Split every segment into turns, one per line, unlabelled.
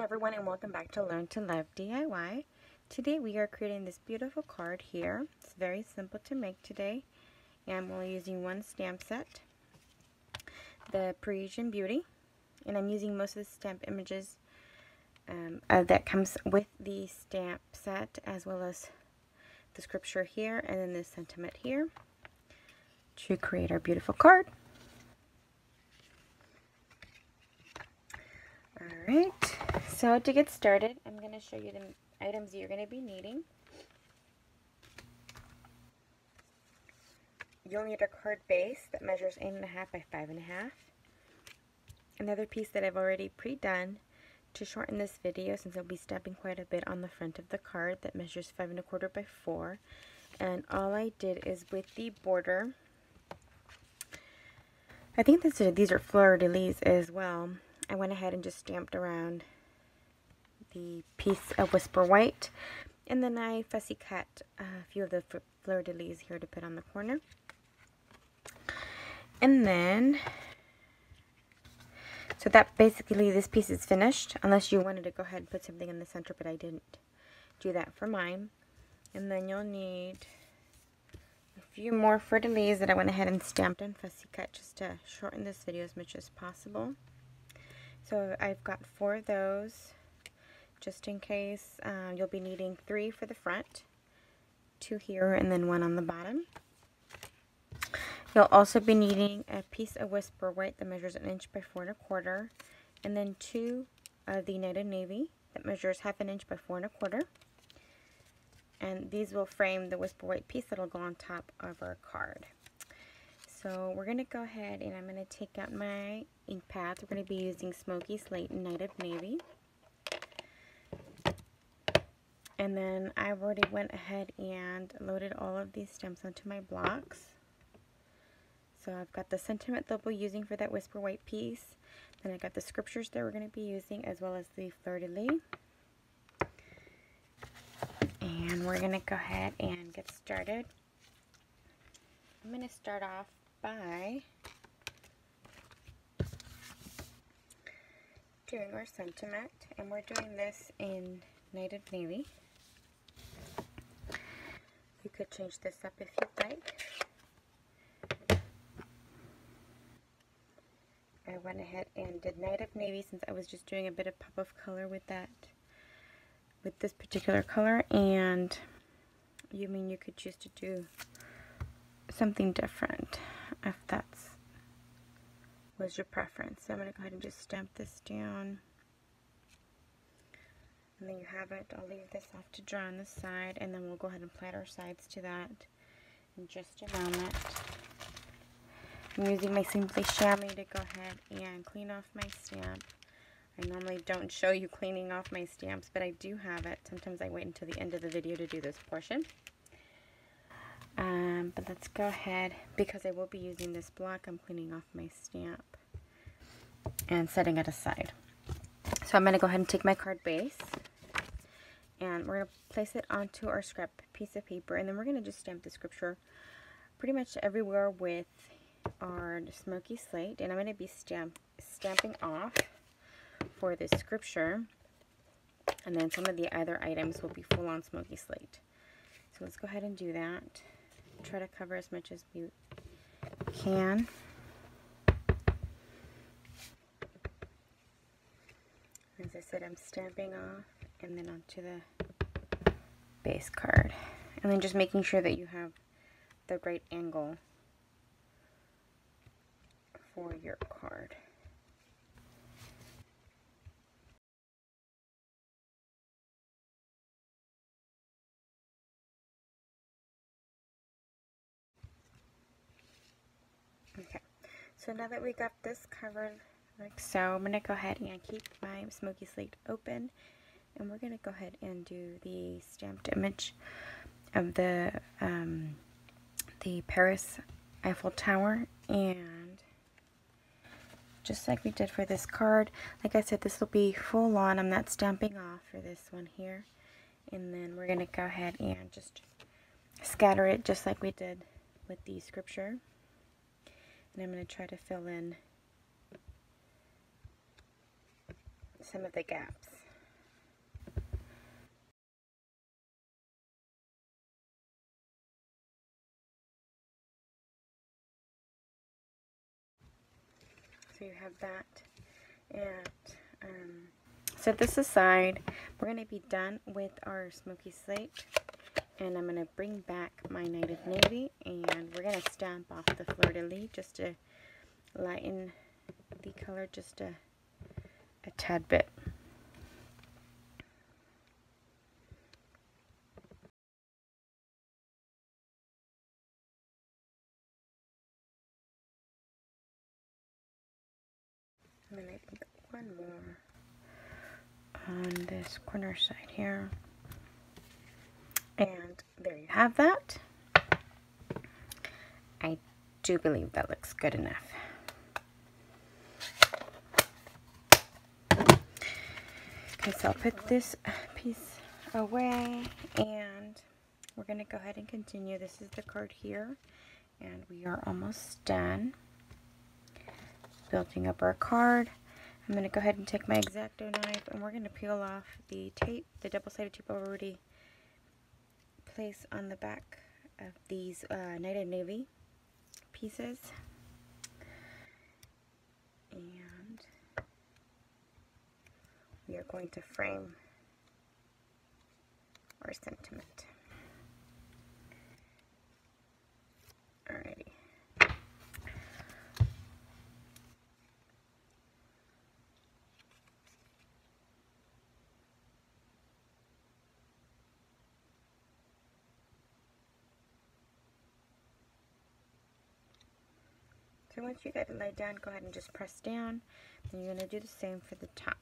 everyone, and welcome back to Learn to Love DIY. Today we are creating this beautiful card here. It's very simple to make today. And I'm only using one stamp set, the Parisian Beauty. And I'm using most of the stamp images that comes with the stamp set, as well as the scripture here and then the sentiment here, to create our beautiful card. Alright, so to get started, I'm going to show you the items you're going to be needing. You'll need a card base that measures 8.5 by 5.5. Another piece that I've already pre-done to shorten this video, since I'll be stamping quite a bit on the front of the card, that measures 5.25 by 4. And all I did is with the border, I think these are fleur-de-lis as well. I went ahead and just stamped around the piece of Whisper White, and then I fussy cut a few of the fleur-de-lis here to put on the corner. And then, so that basically this piece is finished, unless you wanted to go ahead and put something in the center, but I didn't do that for mine. And then you'll need a few more fleur-de-lis that I went ahead and stamped and fussy cut just to shorten this video as much as possible. So I've got 4 of those, just in case. You'll be needing 3 for the front, 2 here, and then 1 on the bottom. You'll also be needing a piece of Whisper White that measures 1 inch by 4.25, and then 2 of the Night of Navy that measures 1/2 inch by 4.25. And these will frame the Whisper White piece that'll go on top of our card. So we're going to go ahead and I'm going to take out my ink pads. We're going to be using Smoky Slate and Night of Navy. And then I've already went ahead and loaded all of these stamps onto my blocks. So I've got the sentiment that we'll be using for that Whisper White piece. Then I've got the scriptures that we're going to be using, as well as the fleur-de-lis. And we're going to go ahead and get started. I'm going to start off by doing our sentiment, and we're doing this in Night of Navy. You could change this up if you'd like. I went ahead and did Night of Navy since I was just doing a bit of pop of color with this particular color, and you could choose to do something different if that's was your preference. So I'm going to go ahead and just stamp this down, and then you have it. I'll leave this off to dry on the side, and then we'll go ahead and plait our sides to that in just a moment. I'm using my Simply Chamois to go ahead and clean off my stamp. I normally don't show you cleaning off my stamps, but I do have it. Sometimes I wait until the end of the video to do this portion. But let's go ahead, because I will be using this block, I'm cleaning off my stamp and setting it aside. So I'm going to go ahead and take my card base, and we're going to place it onto our scrap piece of paper, and then we're going to just stamp the scripture pretty much everywhere with our Smoky Slate. And I'm going to be stamping off for this scripture, and then some of the other items will be full-on Smoky Slate. So let's go ahead and do that. Try to cover as much as we can. As I said, I'm stamping off and then onto the base card, and then just making sure that you have the right angle for your card. Okay, so now that we got this covered like so, I'm going to go ahead and keep my Smoky Slate open, and we're going to go ahead and do the stamped image of the Paris Eiffel Tower. And just like we did for this card, like I said, this will be full on. I'm not stamping off for this one here. And then we're going to go ahead and just scatter it just like we did with the scripture. And I'm going to try to fill in some of the gaps. So you have that. And set this aside. We're going to be done with our smoky slate. And I'm going to bring back my Native Navy. And we're going to stamp off the fleur-de-lis just to lighten the color just a tad bit. And then I think one more on this corner side here. And there you have that. I do believe that looks good enough. Okay, so I'll put this piece away and we're going to go ahead and continue. This is the card here and we are almost done building up our card. I'm going to go ahead and take my X-Acto knife and we're going to peel off the tape, the double-sided tape I've already placed on the back of these Native Navy pieces. And we are going to frame our sentiment. Alrighty. So once you get it laid down, go ahead and just press down. And you're going to do the same for the top.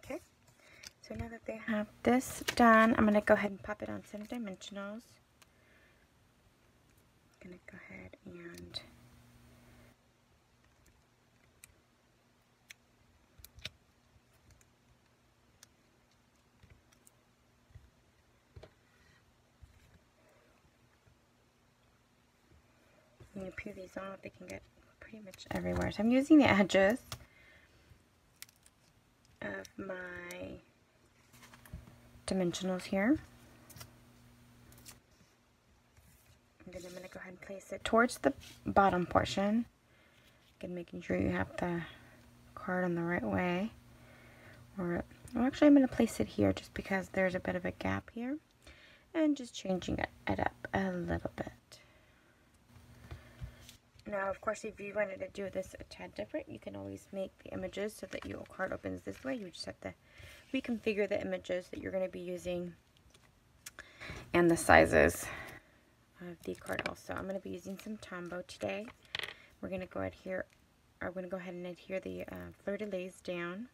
Okay, so now that they have this done, I'm going to go ahead and pop it on some dimensionals. I'm going to go ahead and when you peel these off, they can get pretty much everywhere. So I'm using the edges of my dimensionals here. And then I'm going to go ahead and place it towards the bottom portion. Again, making sure you have the card on the right way. Or, well, actually I'm going to place it here just because there's a bit of a gap here. And just changing it up a little bit. Now, of course, if you wanted to do this a tad different, you can always make the images so that your card opens this way. You just have to reconfigure the images that you're going to be using and the sizes of the card also. I'm going to be using some Tombow today. We're going to go ahead here. I'm going to go ahead and adhere the fleur-de-lis down,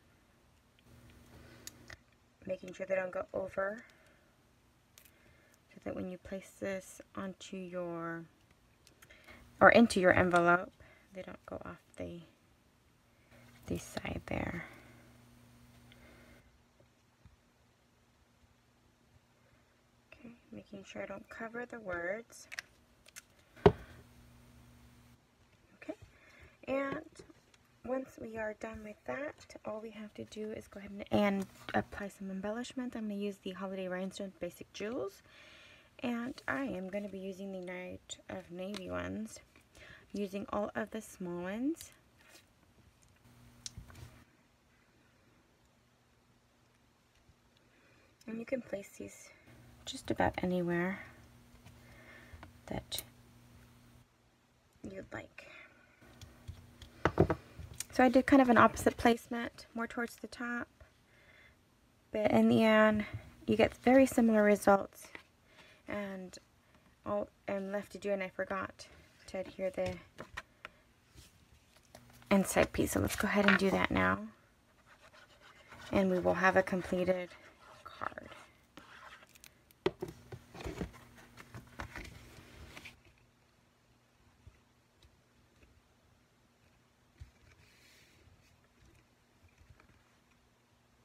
making sure they don't go over, so that when you place this onto your or into your envelope, they don't go off the side there. Okay, making sure I don't cover the words. Okay, and once we are done with that, all we have to do is go ahead and apply some embellishment. I'm going to use the Holiday Rhinestones Basic Jewels. And I am going to be using the Night of Navy ones, using all of the small ones. And you can place these just about anywhere that you'd like. So I did kind of an opposite placement, more towards the top. But in the end, you get very similar results. And all I'm left to do, and I forgot to adhere the inside piece. So let's go ahead and do that now. And we will have a completed card.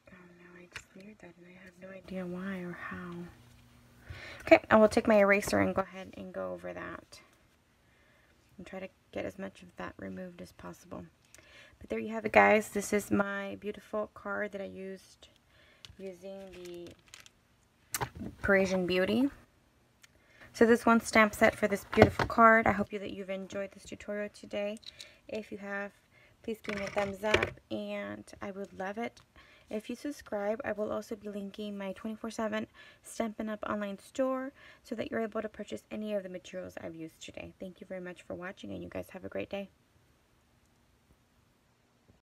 Oh no, I just smeared that and I have no idea why or how. Okay, I will take my eraser and go ahead and go over that. And try to get as much of that removed as possible. But there you have it, guys. This is my beautiful card that I used using the Parisian Beauty. So this one stamp set for this beautiful card. I hope that you've enjoyed this tutorial today. If you have, please give me a thumbs up, and I would love it if you subscribe. I will also be linking my 24/7 Stampin' Up! Online store so that you're able to purchase any of the materials I've used today. Thank you very much for watching, and you guys have a great day.